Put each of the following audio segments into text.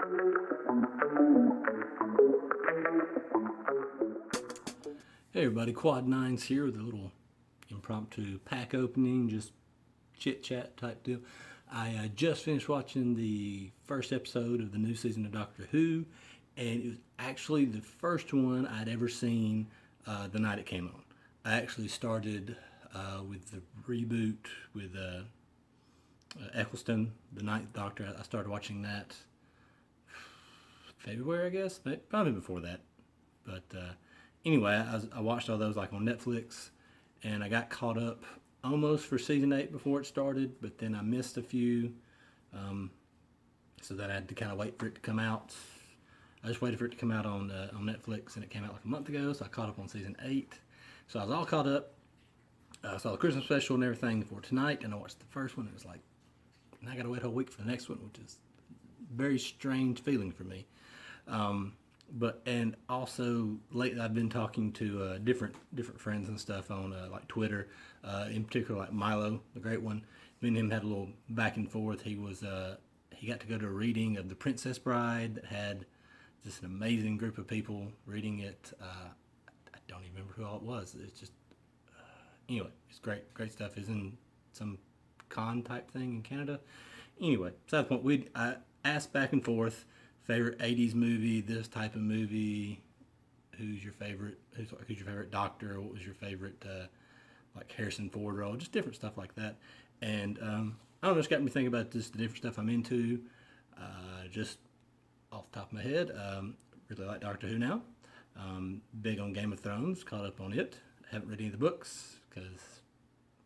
Hey everybody, Quad Nines here with a little impromptu pack opening, just chit chat type deal. I just finished watching the first episode of the new season of Doctor Who, and it was actually the first one I'd ever seen the night it came on. I actually started with the reboot with Eccleston, the Ninth Doctor. I started watching that February, I guess, probably before that. But anyway, I watched all those like on Netflix, and I got caught up almost for season 8 before it started, but then I missed a few, so that I had to kind of wait for it to come out. I just waited for it to come out on Netflix, and it came out like a month ago, so I caught up on season 8. So I was all caught up. I saw the Christmas special and everything for tonight, and I watched the first one. It was like, and I got to wait a whole week for the next one, which is a very strange feeling for me. And also lately I've been talking to different friends and stuff on like Twitter, in particular like Milo, the great one. Me and him had a little back and forth. He got to go to a reading of The Princess Bride that had just an amazing group of people reading it. I don't even remember who all it was. It's just anyway, it's great stuff. It's in some con type thing in Canada. Anyway, besides the point, I asked back and forth. Favorite 80s movie, this type of movie, who's your favorite doctor, what was your favorite like Harrison Ford role, just different stuff like that. And I don't know, it's got me thinking about just the different stuff I'm into. Just off the top of my head, really like Doctor Who now. Big on Game of Thrones, caught up on it. Haven't read any of the books because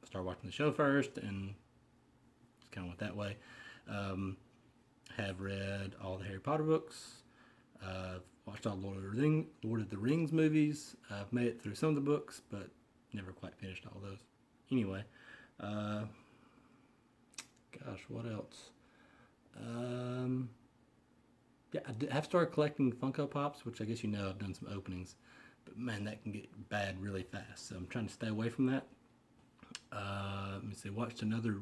I started watching the show first and it's kind of went that way. Have read all the Harry Potter books. Watched all Lord of the Rings movies. I've made it through some of the books, but never quite finished all those. Anyway, gosh, what else? Yeah, I have started collecting Funko Pops, which I guess you know I've done some openings, but man, that can get bad really fast. So I'm trying to stay away from that. Let me see. Watched another.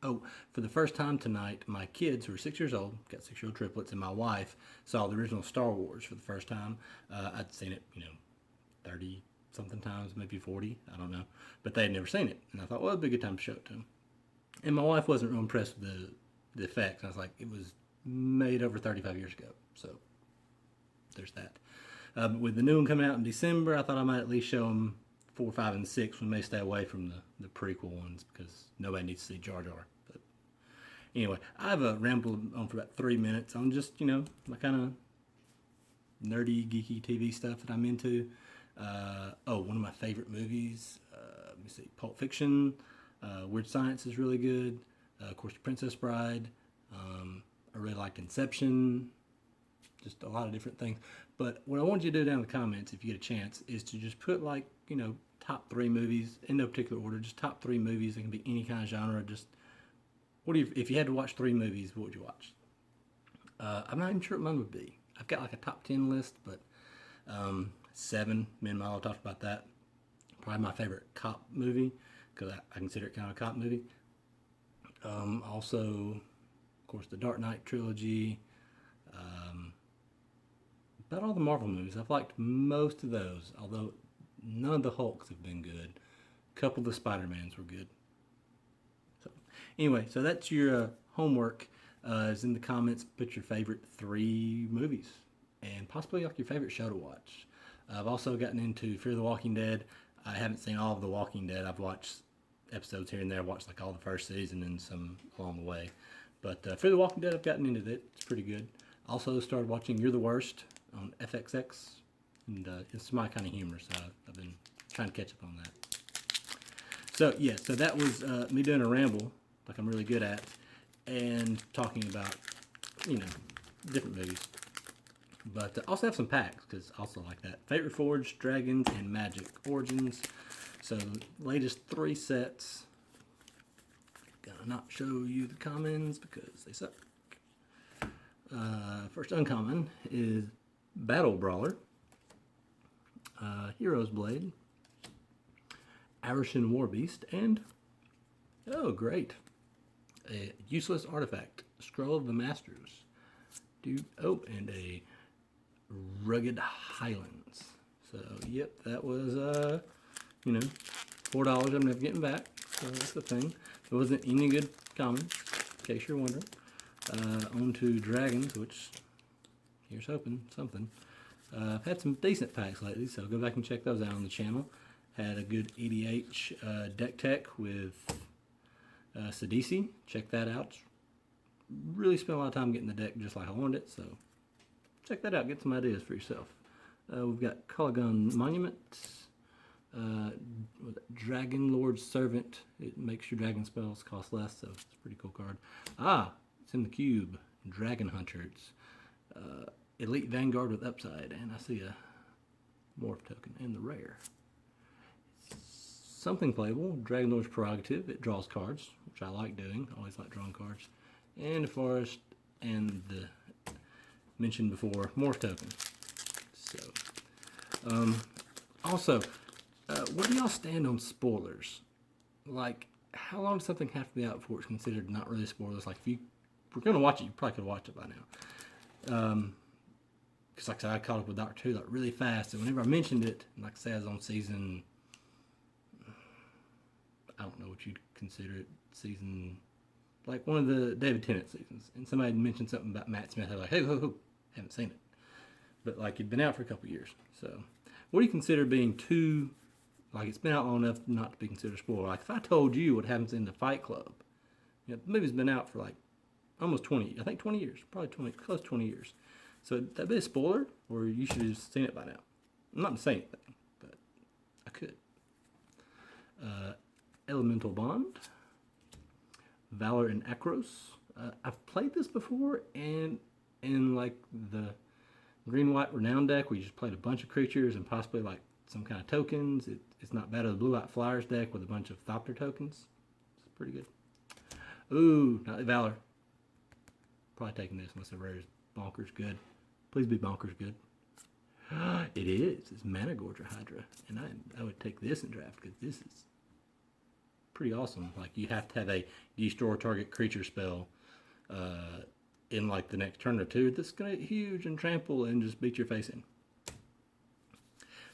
Oh, for the first time tonight, my kids, who are 6 years old, got 6-year-old triplets, and my wife saw the original Star Wars for the first time. I'd seen it, 30 something times, maybe 40, I don't know. But they had never seen it. And I thought, well, it'd be a good time to show it to them. And my wife wasn't real impressed with the effects. I was like, it was made over 35 years ago. So there's that. But with the new one coming out in December, I thought I might at least show them 4, 5, and 6. We may stay away from the prequel ones because nobody needs to see Jar Jar. But anyway, I've rambled on for about 3 minutes on just, my kind of nerdy, geeky TV stuff that I'm into. One of my favorite movies, let me see, Pulp Fiction. Weird Science is really good. Of course, The Princess Bride. I really liked Inception. Just a lot of different things. But what I want you to do down in the comments, if you get a chance, is to just put top 3 movies in no particular order. Just top 3 movies. It can be any kind of genre. Just if you had to watch 3 movies, what would you watch? I'm not even sure what mine would be. I've got like a top 10 list, but 7. Me and Milo talked about that. Probably my favorite cop movie because I consider it kind of a cop movie. Also, of course, the Dark Knight trilogy. About all the Marvel movies. I've liked most of those, although none of the Hulks have been good. A couple of the Spider-Mans were good. So anyway, so that's your homework. Is in the comments, put your favorite 3 movies and possibly like your favorite show to watch. I've also gotten into Fear the Walking Dead. I haven't seen all of The Walking Dead. I've watched episodes here and there. I've watched like all the first season and some along the way. But Fear the Walking Dead, I've gotten into that. It's pretty good. Also started watching You're the Worst on FXX, and it's my kind of humor, so I've been trying to catch up on that. So yeah, so that was me doing a ramble, like I'm really good at, and talking about, different movies. But also have some packs, because I also like that. Favorite Forge, Dragons, and Magic Origins. So latest 3 sets. Gonna not show you the commons because they suck. First uncommon is Battle Brawler, Hero's Blade, Arishan Warbeast, and, oh great, a useless artifact, Scroll of the Masters. Oh, and a Rugged Highlands. So, yep, that was, you know, $4 I'm never getting back. So that's the thing. There wasn't any good commons, in case you're wondering. On to Dragons, which, here's hoping, something. I've had some decent packs lately, so go back and check those out on the channel. Had a good EDH deck tech with Sidisi. Check that out. Really spent a lot of time getting the deck just like I wanted it, so check that out. Get some ideas for yourself. We've got Kalagan Monument, Dragon Lord's Servant. It makes your dragon spells cost less, so it's a pretty cool card. It's in the cube. Dragon Hunter. It's Elite Vanguard with Upside, and I see a Morph token and the rare. Something playable. Dragon Lord's Prerogative. It draws cards, which I like doing. Always like drawing cards. And the Forest, and the mentioned before Morph token. So, also, where do y'all stand on spoilers? Like, how long does something have to be out before it's considered not really spoilers? Like, if you were going to watch it, you probably could have watched it by now. Because, like I said, I caught up with Doctor Who like really fast, and whenever I mentioned it, like I said, I was on season, I don't know what you'd consider it, season, like one of the David Tennant seasons, and somebody mentioned something about Matt Smith. I was like, hey, haven't seen it. But, like, it'd been out for a couple years. So, what do you consider being too, like, it's been out long enough not to be considered a spoiler? Like, if I told you what happens in the Fight Club, you know, the movie's been out for, like, almost 20, I think 20 years, probably 20, close to 20 years. So, that be a spoiler, or you should have seen it by now? I'm not going to say anything, but I could. Elemental Bond, Valor and Akros. I've played this before, and in, like, the green-white renown deck where you just played a bunch of creatures and possibly like some kind of tokens. It's not bad as a blue-white flyers deck with a bunch of Thopter tokens. It's pretty good. Ooh, not Valor. Probably taking this unless the rare is bonkers good. Please be bonkers good. It is. It's Mana Gorger Hydra. And I would take this in draft because this is pretty awesome. Like, you have to have a destroy target creature spell in like the next turn or two, that's gonna get huge and trample and just beat your face in.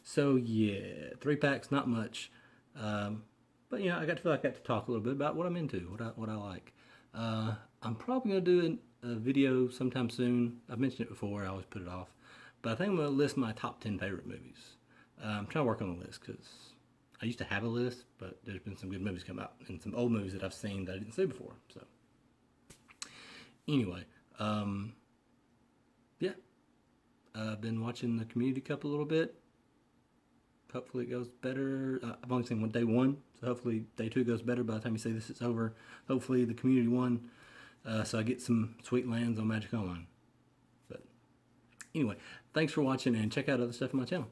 So yeah, 3 packs, not much, but you know, I feel like I got to talk a little bit about what I'm into, what I like. I'm probably gonna do a video sometime soon. I've mentioned it before. I always put it off, but I think I'm gonna list my top 10 favorite movies. I'm trying to work on a list because I used to have a list, but there's been some good movies come out and some old movies that I've seen that I didn't see before. So anyway. Yeah, I've been watching the Community Cup a little bit. Hopefully it goes better. I've only seen day 1, so hopefully day 2 goes better. By the time you see this, it's over. Hopefully the Community won, so I get some sweet lands on Magic Online. But anyway, thanks for watching, and check out other stuff on my channel.